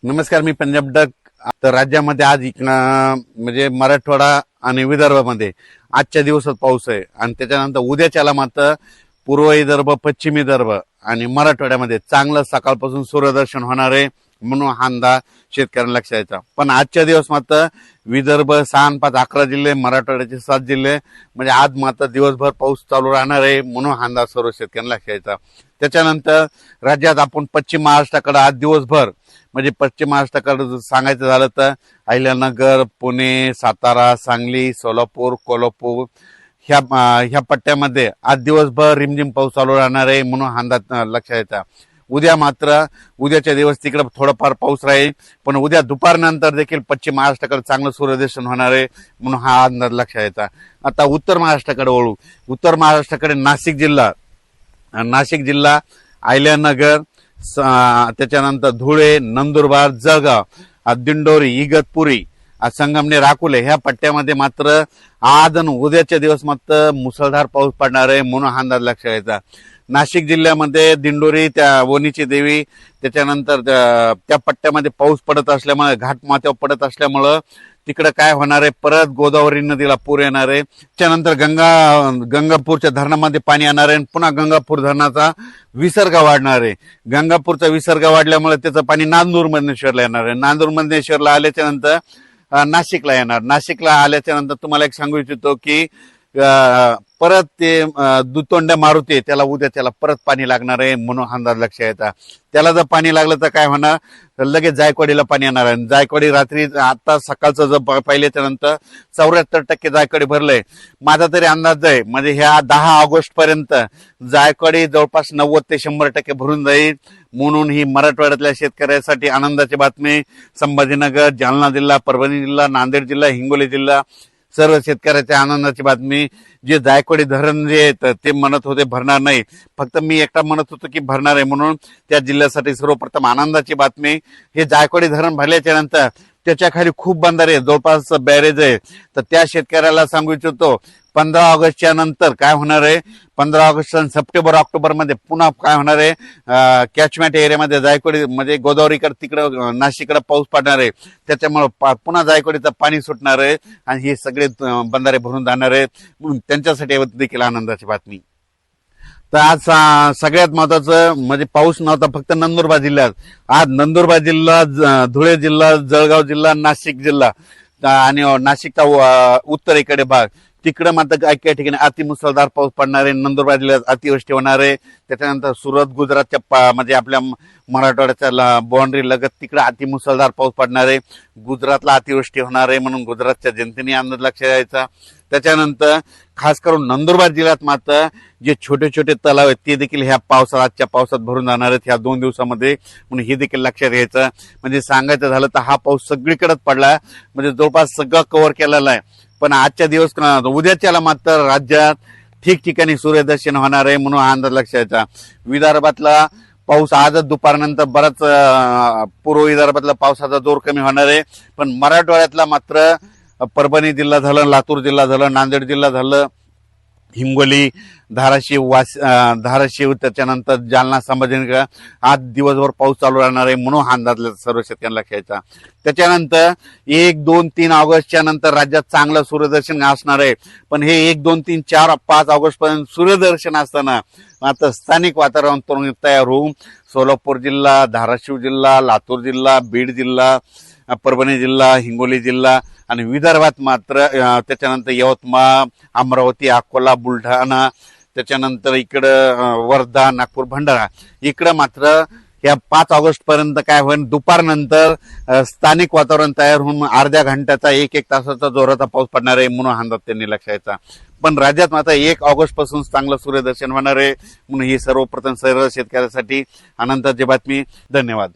नमस्कार, मी पंजाब डक. तर राज्यामध्ये आज म्हणजे मराठवाडा आणि विदर्भामध्ये आजच्या दिवसात पाऊस आहे आणि त्याच्यानंतर उद्याच्याला मात्र पूर्व विदर्भ, पश्चिम विदर्भ आणि मराठवाड्यामध्ये चांगलं सकाळपासून सूर्यदर्शन होणार आहे म्हणून हा अंदाज शेतकऱ्यांना लक्षात यायचा. पण आजच्या दिवस मात्र विदर्भ 6 आणि 5 11 जिल्हे, मराठवाड्याचे 7 जिल्हे म्हणजे आज मात्र दिवसभर पाऊस चालू राहणार आहे म्हणून हा अंदाज सर्व शेतकऱ्यांना लक्षात यायचा. त्याच्यानंतर राज्यात आपण पश्चिम महाराष्ट्राकडे आज दिवसभर म्हणजे पश्चिम महाराष्ट्राकडे सांगायचं झालं तर अहिल्यानगर, पुणे, सातारा, सांगली, सोलापूर, कोल्हापूर ह्या पट्ट्यामध्ये आज दिवसभर रिमझिम पाऊस चालू राहणार आहे म्हणून हा अंदाज लक्षात यायचा. उद्या मात्र उद्याच्या दिवस तिकडे थोडाफार पाऊस राहील, पण उद्या दुपारनंतर देखील पश्चिम महाराष्ट्राकडे चांगलं सूर्यदर्शन होणार आहे म्हणून हा अंदाज लक्षात यायचा. आता उत्तर महाराष्ट्राकडे वळू. उत्तर महाराष्ट्राकडे नाशिक जिल्हा, अहिल्यानगर, त्याच्यानंतर धुळे, नंदुरबार, जळगाव, दिंडोरी, इगतपुरी, संगमनेर, अकोले ह्या पट्ट्यामध्ये मात्र आज आणि उद्याच्या दिवस मात्र मुसळधार पाऊस पडणार आहे म्हणून हा अंदाज लक्षात यायचा. नाशिक जिल्ह्यामध्ये दिंडोरी, त्या वणीची देवी, त्याच्यानंतर त्या पट्ट्यामध्ये पाऊस पडत असल्यामुळे, घाटमाथ्यावर पडत असल्यामुळं तिकडे काय होणार आहे, परत गोदावरी नदीला पूर येणार आहे. त्यानंतर गंगापूरच्या धरणामध्ये पाणी येणार आहे, पुन्हा गंगापूर धरणाचा विसर्ग वाढणार आहे. गंगापूरचा विसर्ग वाढल्यामुळे त्याचं पाणी नांदूर मधनेश्वरला येणार आहे. नांदूर मधनेश्वरला आल्याच्या नंतर नाशिकला येणार. नाशिकला आल्याच्या नंतर तुम्हाला एक सांगू इच्छितो की परत ते दुतोंड्या मारुती त्याला उद्या त्याला परत पाणी लागणार आहे म्हणून अंदाज लक्षात यायचा. त्याला जर पाणी लागलं तर काय होणार, तर लगेच जायकवाडीला पाणी येणार आहे. जायकवाडी रात्री आता सकाळचं जर पाहिल्याच्या नंतर 74% जायकवाडी भरलंय. माझा तरी अंदाज आहे म्हणजे ह्या 10 ऑगस्ट पर्यंत जायकवाडी जवळपास 90 ते 100% भरून जाईल म्हणून ही मराठवाड्यातल्या शेतकऱ्यासाठी आनंदाची बातमी. संभाजीनगर, जालना जिल्हा, परभणी जिल्हा, नांदेड जिल्हा, हिंगोली जिल्हा सर्व शेतकऱ्याच्या आनंदाची बातमी. जे जायकवाडी धरण जे ते म्हणत होते भरणार नाही, फक्त मी एकटा म्हणत होतो की भरणार आहे म्हणून त्या जिल्ह्यासाठी सर्वप्रथम आनंदाची बातमी. हे जायकवाडी धरण भरल्याच्या नंतर त्याच्या खाली खूप बंधारे जवळपास बॅरेज आहे, तर त्या शेतकऱ्याला सांगू इच्छितो 15 ऑगस्टच्या नंतर काय होणार आहे, 15 ऑगस्ट सप्टेंबर ऑक्टोबर मध्ये पुन्हा काय होणार आहे, कॅचमेंट एरियामध्ये जायकवाडी म्हणजे गोदावरीकडे तिकडं नाशिककडे पाऊस पडणार आहे. त्याच्यामुळे पुन्हा जायकवाडीचं पाणी सुटणार आहे आणि हे सगळे बंधारे भरून जाणार आहेत म्हणून त्यांच्यासाठी देखील आनंदाची बातमी. तर आज सगळ्यात महत्वाचं म्हणजे पाऊस नव्हता फक्त नंदुरबार जिल्ह्यात. आज नंदुरबार जिल्हा, धुळे जिल्हा, जळगाव जिल्हा, नाशिक जिल्हा आणि नाशिकचा उत्तरेकडे भाग तिकडे मात्र काही काही ठिकाणी अतिमुसळधार पाऊस पडणार आहे. नंदुरबार जिल्ह्यात अतिवृष्टी होणार आहे. त्याच्यानंतर सुरत, गुजरातच्या म्हणजे आपल्या मराठवाड्याच्या बाउंड्री लगत तिकडे अतिमुसळधार पाऊस पडणार आहे. गुजरातला अतिवृष्टी होणार आहे म्हणून गुजरातच्या जनतेने अंदाज लक्षात द्यायचा. त्याच्यानंतर खास करून नंदुरबार जिल्ह्यात मात्र जे छोटे छोटे तलाव आहेत ते देखील ह्या पावसात आजच्या पावसात भरून जाणार आहेत ह्या 2 दिवसामध्ये म्हणून हे देखील लक्षात घ्यायचं. म्हणजे सांगायचं झालं तर हा पाऊस सगळीकडेच पडला म्हणजे जवळपास सगळं कव्हर केलेला आहे. पण आजच्या दिवस उद्याच्याला मात्र राज्यात ठिकठिकाणी सूर्यदर्शन होणार आहे म्हणून हा अंदाज लक्षात यायचा. विदर्भातला पाऊस आजच दुपारनंतर बराच पूर्व विदर्भातला पावसाचा जोर कमी होणार आहे. पण मराठवाड्यातला मात्र परभणी जिल्हा झालं, लातूर जिल्हा झालं, नांदेड जिल्हा झालं, हिंगोली, धाराशिव, त्याच्यानंतर जालना, संभाजीनगर आज दिवसभर पाऊस चालू राहणार आहे म्हणून हा अंदाज सर्व शेतकऱ्यांना लक्षात यायचा. त्याच्यानंतर 1, 2, 3 ऑगस्टच्या नंतर राज्यात चांगलं सूर्यदर्शन असणार आहे. पण हे 1, 2, 3, 4, 5 ऑगस्ट पर्यंत सूर्यदर्शन असताना आता स्थानिक वातावरण तयार होऊन सोलापूर जिल्हा, धाराशिव जिल्हा, लातूर जिल्हा, बीड जिल्हा, परभणी जिल्हा, हिंगोली जिल्हा आणि विदर्भात मात्र त्याच्यानंतर यवतमाळ, अमरावती, अकोला, बुलढाणा, त्याच्यानंतर इकडं वर्धा, नागपूर, भंडारा इकडं मात्र या 5 ऑगस्ट पर्यंत काय होईल, दुपारनंतर स्थानिक वातावरण तयार होऊन अर्ध्या घंट्याचा 1-1 तासाचा जोराचा पाऊस पडणार आहे म्हणून अंदाज त्यांनी लक्षात यायचा. पण राज्यात मात्र 1 ऑगस्ट पासून चांगलं सूर्यदर्शन होणार आहे म्हणून ही सर्वप्रथम सर्व शेतकऱ्यासाठी आनंदाची बातमी. धन्यवाद.